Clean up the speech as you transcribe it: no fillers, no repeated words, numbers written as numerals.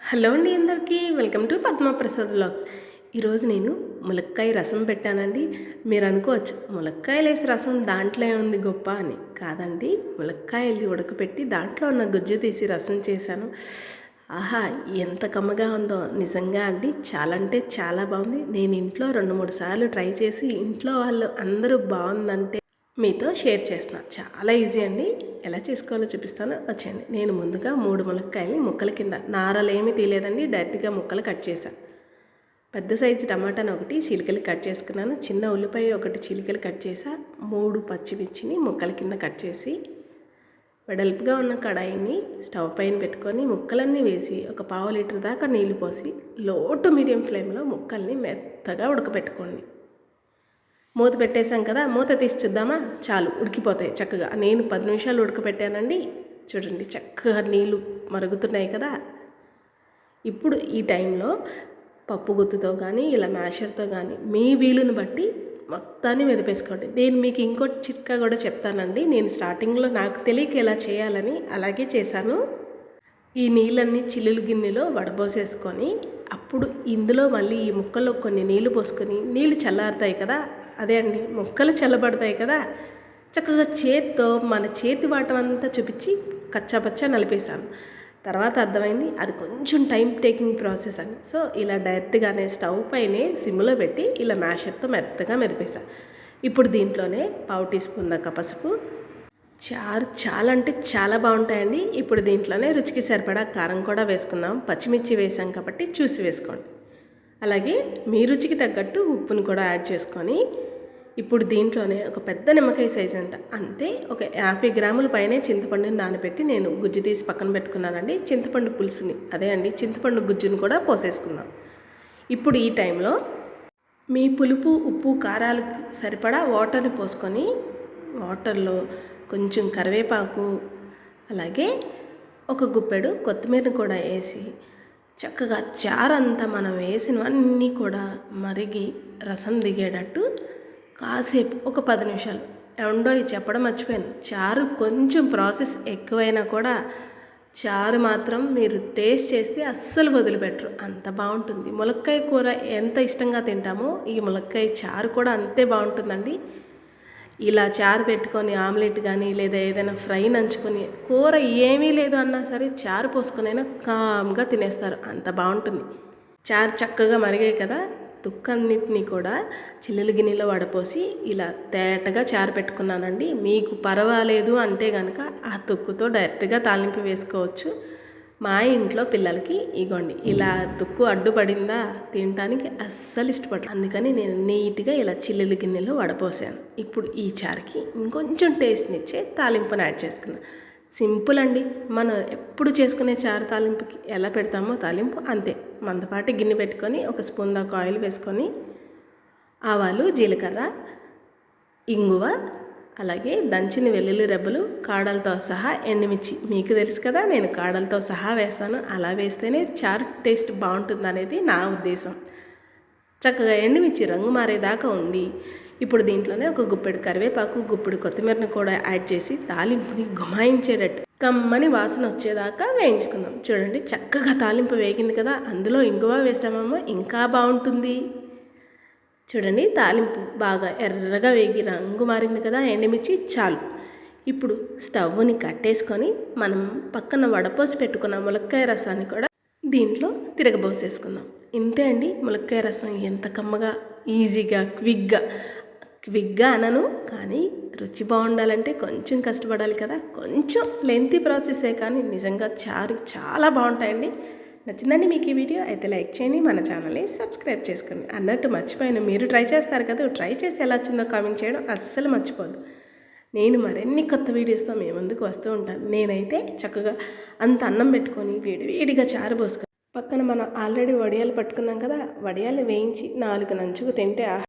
Hello అండి, అందరికీ welcome to Padma Prasad vlogs. ఈరోజు నేను ములక్కాయ రసం పెట్టానండి. మీరు అనుకోవచ్చు ములక్కాయలు వేసి రసం దాంట్లో ఏముంది గొప్ప అని. కాదండి, ములక్కాయలు ఉడకపెట్టి దాంట్లో ఉన్న గుజ్జు తీసి రసం చేశాను. ఆహా, ఎంత కమ్మగా ఉందో నిజంగా అండి. చాలా అంటే చాలా బాగుంది. నేను ఇంట్లో 2-3 సార్లు ట్రై చేసి ఇంట్లో వాళ్ళు అందరూ బాగుందంటే మీతో షేర్ చేస్తున్నా. చాలా ఈజీ అండి. ఎలా చేసుకోవాలో చూపిస్తాను, వచ్చేయండి. నేను ముందుగా 3 ములక్కాయలని ముక్కల కింద నారలు ఏమీ తీయలేదండి, డైరెక్ట్గా ముక్కలు కట్ చేశాను. పెద్ద సైజు టమాటాను ఒకటి చీలికలు కట్ చేసుకున్నాను. చిన్న ఉల్లిపాయ ఒకటి చీలికలు కట్ చేసా. 3 పచ్చిమిర్చిని ముక్కల కింద కట్ చేసి వెడల్పుగా ఉన్న కడాయిని స్టవ్ పైన పెట్టుకొని ముక్కలన్నీ వేసి ఒక 1/2 లీటర్ దాకా నీళ్లు పోసి లో టు మీడియం ఫ్లేమ్లో ముక్కల్ని మెత్తగా ఉడకపెట్టుకోండి. మూత పెట్టేసాం కదా, మూత తీసి చూద్దామా. చాలు, ఉడికిపోతాయి చక్కగా. నేను 10 నిమిషాలు ఉడకపెట్టానండి. చూడండి, చక్కగా నీళ్ళు మరుగుతున్నాయి కదా. ఇప్పుడు ఈ టైంలో పప్పు గుత్తుతో కానీ ఇలా మ్యాషర్తో కానీ మీ వీలుని బట్టి మొత్తాన్ని మెదిపేసుకోండి. నేను మీకు ఇంకోటి చిట్కా కూడా చెప్తానండి. నేను స్టార్టింగ్లో నాకు తెలియక ఎలా చేయాలని అలాగే చేశాను. ఈ నీళ్ళన్నీ చిల్లులు గిన్నెలో వడబోసేసుకొని అప్పుడు ఇందులో మళ్ళీ ఈ ముక్కల్లో కొన్ని నీళ్లు పోసుకొని, నీళ్ళు చల్లారుతాయి కదా, అదే అండి ముక్కలు చల్లబడతాయి కదా, చక్కగా చేత్తో మన చేతి వాటం అంతా చూపించి కచ్చాపచ్చా నలిపేశాను. తర్వాత అర్థమైంది అది కొంచెం టైం టేకింగ్ ప్రాసెస్ అని. సో ఇలా డైరెక్ట్గానే స్టవ్ పైనే సిమ్లో పెట్టి ఇలా మ్యాషర్తో మెత్తగా మెదిపేశాను. ఇప్పుడు దీంట్లోనే 1/2 టీ స్పూన్ దాకా పసుపు, చారు చాలా అంటే చాలా బాగుంటాయండి. ఇప్పుడు దీంట్లోనే రుచికి సరిపడా కారం కూడా వేసుకుందాం. పచ్చిమిర్చి వేసాం కాబట్టి చూసి వేసుకోండి. అలాగే మీ రుచికి తగ్గట్టు ఉప్పును కూడా యాడ్ చేసుకొని ఇప్పుడు దీంట్లోనే ఒక పెద్ద నిమ్మకాయ సైజ్ అంతే ఒక 50 గ్రాముల పైనే చింతపండుని నానబెట్టి నేను గుజ్జు తీసి పక్కన పెట్టుకున్నానండి. చింతపండు పులుసుని, అదే అండి చింతపండు గుజ్జును కూడా పోసేసుకుందాం. ఇప్పుడు ఈ టైంలో మీ పులుపు ఉప్పు కారాలకు సరిపడా వాటర్ని పోసుకొని వాటర్లో కొంచెం కరివేపాకు అలాగే ఒక గుప్పెడు కొత్తిమీరని కూడా వేసి చక్కగా చారంతా మనం వేసినవన్నీ కూడా మరిగి రసం దిగేటట్టు కాసేపు ఒక 10 నిమిషాలు. ఎండో చెప్పడం మర్చిపోయాను, చారు కొంచెం ప్రాసెస్ ఎక్కువైనా కూడా చారు మాత్రం మీరు టేస్ట్ చేస్తే అస్సలు వదిలిపెట్టరు, అంత బాగుంటుంది. ములక్కాయ కూర ఎంత ఇష్టంగా తింటామో ఈ ములక్కాయ చారు కూడా అంతే బాగుంటుందండి. ఇలా చారు పెట్టుకొని ఆమ్లెట్ కానీ లేదా ఏదైనా ఫ్రై నంచుకొని కూర ఏమీ లేదు అన్నా సరే చారు పోసుకొనైనా కామ్గా తినేస్తారు, అంత బాగుంటుంది. చారు చక్కగా మరిగాయి కదా, తుక్కన్నిటిని కూడా చిల్లుల గిన్నెలో వడపోసి ఇలా తేటగా చారు పెట్టుకున్నానండి. మీకు పర్వాలేదు అంటే కనుక ఆ తుక్కుతో డైరెక్ట్గా తాలింపు వేసుకోవచ్చు. మా ఇంట్లో పిల్లలకి ఇగోండి ఇలా తుక్కు అడ్డుపడిందా తినడానికి అస్సలు ఇష్టపడరు. అందుకని నేను నీట్గా ఇలా చిల్లుల గిన్నెలో వడపోసాను. ఇప్పుడు ఈ చారుకి ఇంకొంచెం టేస్ట్నిచ్చే తాలింపుని యాడ్ చేసుకున్నాను. సింపుల్ అండి. మనం ఎప్పుడు చేసుకునే చారు తాలింపుకి ఎలా పెడతామో తాలింపు అంతే. మందపాటి గిన్నె పెట్టుకొని ఒక స్పూన్ దాకా ఆయిల్ వేసుకొని ఆవాలు, జీలకర్ర, ఇంగువ అలాగే దంచిన వెల్లుల్లి రెబ్బలు, కాడలతో సహా ఎండుమిర్చి, మీకు తెలుసు కదా నేను కాడలతో సహా వేస్తాను. అలా వేస్తేనే చారు టేస్ట్ బాగుంటుంది అనేది నా ఉద్దేశం. చక్కగా ఎండుమిర్చి రంగు మారేదాకా ఉండి ఇప్పుడు దీంట్లోనే ఒక గుప్పెడు కరివేపాకు, గుప్పెడు కొత్తిమీరను కూడా యాడ్ చేసి తాలింపుని గుమాయించేటట్టు కమ్మని వాసన వచ్చేదాకా వేయించుకుందాం. చూడండి చక్కగా తాలింపు వేగింది కదా, అందులో ఇంగువ వేసామేమో ఇంకా బాగుంటుంది. చూడండి తాలింపు బాగా ఎర్రగా వేగి రంగు మారింది కదా ఎండుమిర్చి. చాలు, ఇప్పుడు స్టవ్ని కట్టేసుకొని మనం పక్కన వడపోసి పెట్టుకున్న ములక్కాయ రసాన్ని కూడా దీంట్లో తిరగబోసేసుకుందాం. ఇంతే అండి, ములక్కాయ రసం ఎంత కమ్మగా ఈజీగా క్విక్గా అనను కానీ రుచి బాగుండాలంటే కొంచెం కష్టపడాలి కదా. కొంచెం లెంతీ ప్రాసెసే కానీ నిజంగా చారు చాలా బాగుంటాయండి. నచ్చిందండి మీకు ఈ వీడియో అయితే లైక్ చేయండి, మన ఛానల్ని సబ్స్క్రైబ్ చేసుకోండి. అన్నట్టు మర్చిపోయాను, మీరు ట్రై చేస్తారు కదా, ట్రై చేసి ఎలా వచ్చిందో కామెంట్ చేయడం అస్సలు మర్చిపోదు. నేను మరిన్ని కొత్త వీడియోస్తో మీ ముందుకు వస్తూ ఉంటాను. నేనైతే చక్కగా అంత అన్నం పెట్టుకొని వేడిగా చారు పోసుకొని పక్కన మనం ఆల్రెడీ వడియాలు పట్టుకున్నాం కదా, వడియాలు వేయించి 4 నంచుకు తింటే